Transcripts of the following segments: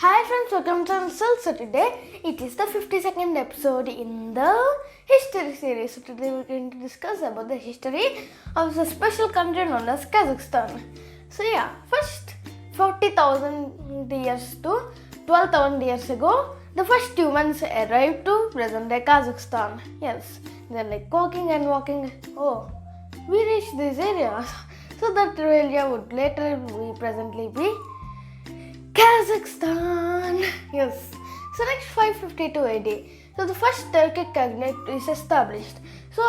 Hi friends, welcome to Ansel. So today it is the 52nd episode in the history series. So today we're going to discuss about the history of the special country known as Kazakhstan. So first 40,000 years to 12,000 years ago, the first humans arrived to present-day Kazakhstan. Yes, they're like walking and walking. Oh, we reached this area. So that area would later presently be Kazakhstan. Yes. So next 552 AD. So the first Turkic Khaganate is established. So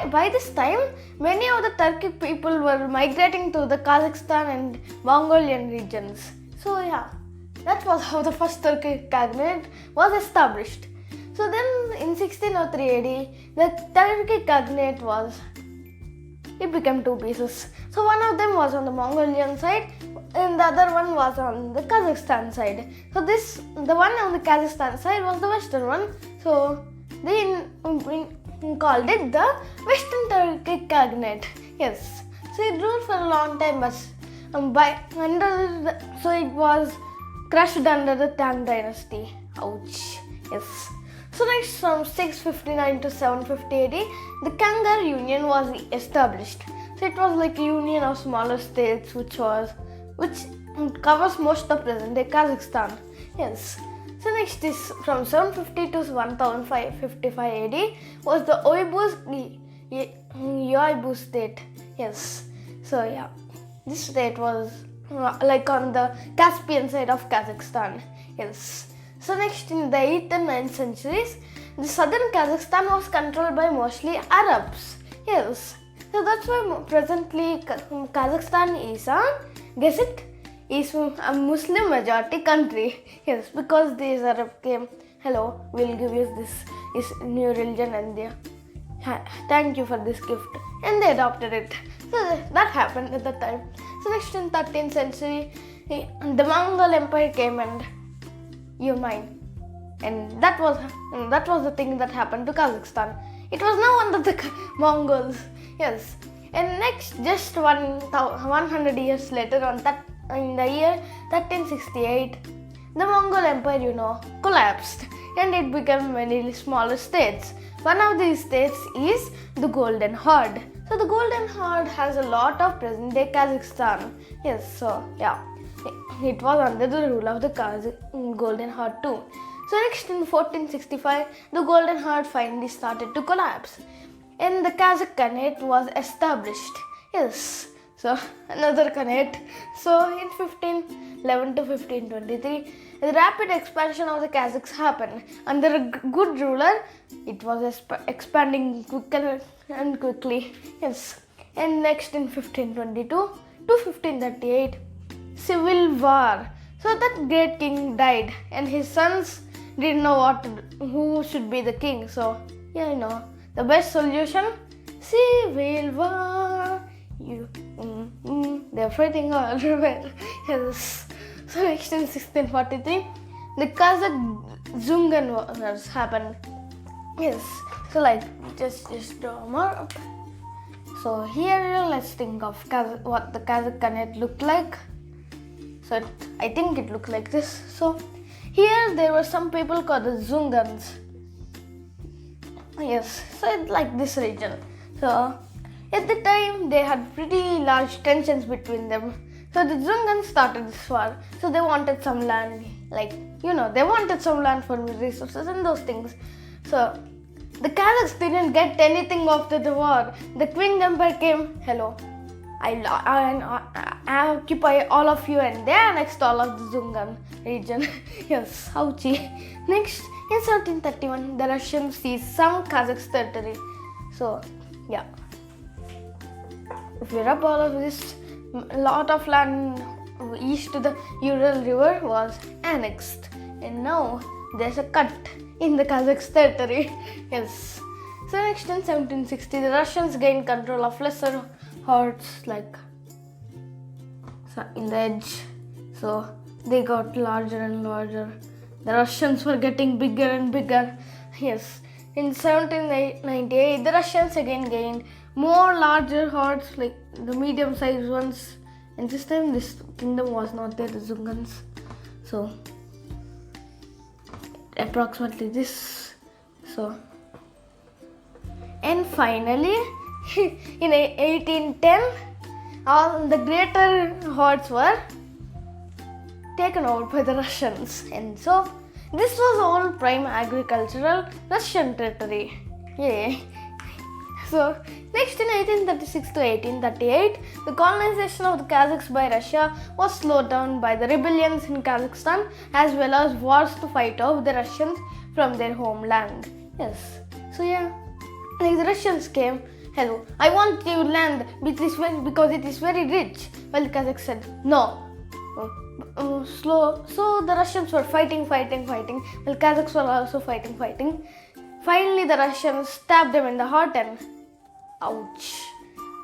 by this time, many of the Turkic people were migrating to the Kazakhstan and Mongolian regions. So that was how the first Turkic Khaganate was established. So then in 1603 AD, the Turkic Khaganate it became two pieces. So one of them was on the Mongolian side and the other one was on the Kazakhstan side. So the one on the Kazakhstan side was the western one. So they called it the Western Turkic Khaganate. Yes. So it ruled for a long time, but so it was crushed under the Tang dynasty. Ouch. Yes. So next from 659 to 750 AD, the Kangar Union was established. So it was like a union of smaller states which covers most of present-day Kazakhstan. Yes. So next is from 750 to 1555 AD was the Oibu state. Yes. So this state was like on the Caspian side of Kazakhstan. Yes. So next in the 8th and 9th centuries, the southern Kazakhstan was controlled by mostly Arabs. Yes. So that's why presently Kazakhstan is a Muslim majority country. Yes, because these Arabs came, hello, we'll give you this new religion and thank you for this gift. And they adopted it. So that happened at that time. So next in 13th century, the Mongol Empire came and you mind. And that was the thing that happened to Kazakhstan. It was now under the Mongols. Yes. And next, just 100 years later, in the year 1368, the Mongol Empire, collapsed and it became many smaller states. One of these states is the Golden Horde. So the Golden Horde has a lot of present-day Kazakhstan. Yes. So it was under the rule of the Golden Horde too. So next in 1465, the Golden Horde finally started to collapse and the Kazakh Khanate was established. Yes, so another Khanate. So in 1511 to 1523, the rapid expansion of the Kazakhs happened. Under a good ruler, it was expanding quicker and quickly. Yes, and next in 1522 to 1538, civil war. So that great king died and his sons didn't know who should be the king. So the best solution, civil war. They're fighting all everywhere. Yes. So next in 1643, the Kazakh Zungan wars happened. Yes. So just draw more up. So here let's think of what the Kazakh Khanate looked like. So I think it looked like this. So here there were some people called the Zungans. Yes, so it's like this region. So at the time they had pretty large tensions between them. So the Zungans started this war. So they wanted some land, they wanted some land for resources and those things. So the Kazakhs didn't get anything after the war. The Qing Empire came, hello, I occupy all of you, and they annexed all of the Zungan region. Yes, ouchie. Next, in 1731, the Russians seized some Kazakh territory. So, if you rub all of this, a lot of land east to the Ural River was annexed. And now, there's a cut in the Kazakh territory. Yes. So next, in 1760, the Russians gained control of lesser hordes in the edge. So they got larger and larger. The Russians were getting bigger and bigger. Yes. In 1798, the Russians again gained more larger hordes, like the medium-sized ones. And this time, this kingdom was not there, the Zungans. So approximately this. So, and finally, in 1810, all the greater hordes were taken over by the Russians, and so this was all prime agricultural Russian territory. Yay! So next in 1836 to 1838, the colonization of the Kazakhs by Russia was slowed down by the rebellions in Kazakhstan as well as wars to fight off the Russians from their homeland. Yes. So yeah, like the Russians came, hello, I want your land because it is very rich. Well, the Kazakhs said no. Slow. So the Russians were fighting. Well, Kazakhs were also fighting. Finally, the Russians stabbed them in the heart and ouch,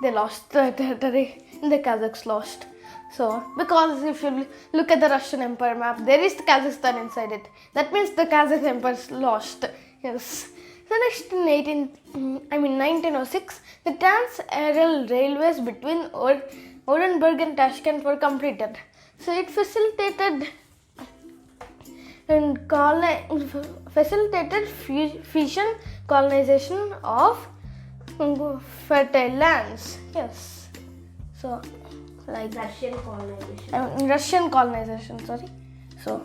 they lost the territory. The Kazakhs lost. So, because if you look at the Russian Empire map, there is the Kazakhstan inside it. That means the Kazakh Empire lost. Yes. So next in 1906, the trans-aerial railways between Orenburg and Tashkent were completed. So it facilitated fusion colonization of fertile lands. Yes. So like Russian colonization. Sorry. So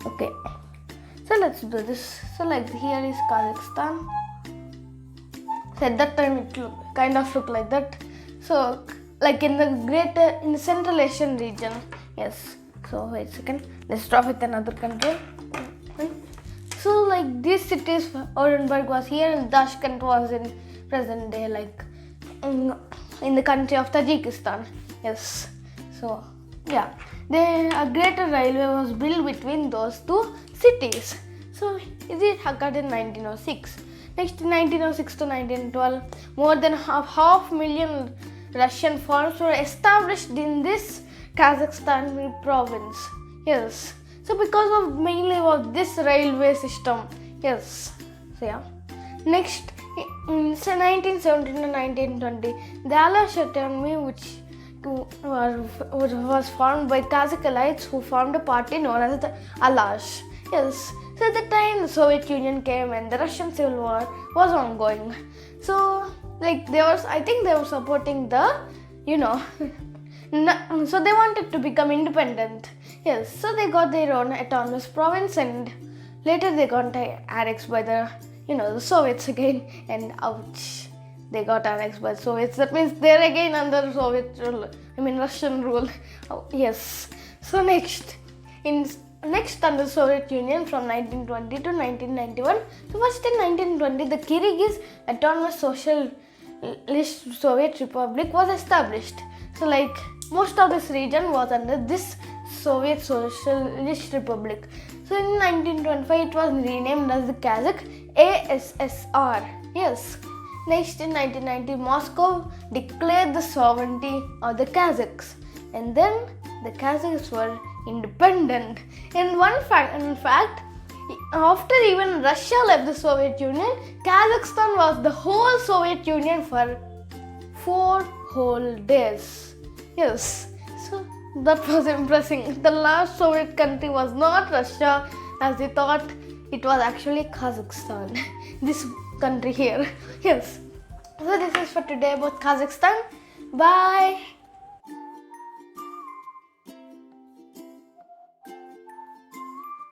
okay. So let's do this. So like here is Kazakhstan. So at that time it kind of looked like that. So like in the Central Asian region. Yes. So wait a second. Let's draw with another country. So like these cities, Orenburg was here and Tashkent was in present day, like in the country of Tajikistan. Yes. So yeah, a greater railway was built between those two cities. So it occurred in 1906. Next in 1906 to 1912, more than half million Russian farms were established in this Kazakhstan province. Yes. So because of mainly was this railway system. Yes. So yeah. Next in 1917 to 1920, the Alash autonomy which was formed by Kazakh elites who formed a party known as the Alash. Yes. So at the time the Soviet Union came and the Russian Civil War was ongoing. So like I think they were supporting the, so they wanted to become independent. Yes, so they got their own autonomous province and later they got annexed by the Soviets again, and ouch, they got annexed by the Soviets. That means they're again under Soviet rule, Russian rule. Oh, yes. So next under Soviet Union from 1920 to 1991. So first in 1920, the Kyrgyz Autonomous Socialist Soviet Republic was established. So like most of this region was under this Soviet Socialist Republic. So in 1925 it was renamed as the Kazakh ASSR. Yes. Next in 1990 Moscow declared the sovereignty of the Kazakhs, and then the Kazakhs were independent. And in fact, after even Russia left the Soviet Union, Kazakhstan was the whole Soviet Union for 4 whole days. Yes. So that was impressive. The last Soviet country was not Russia as they thought. It was actually Kazakhstan. This country here. Yes. So this is for today about Kazakhstan. Bye.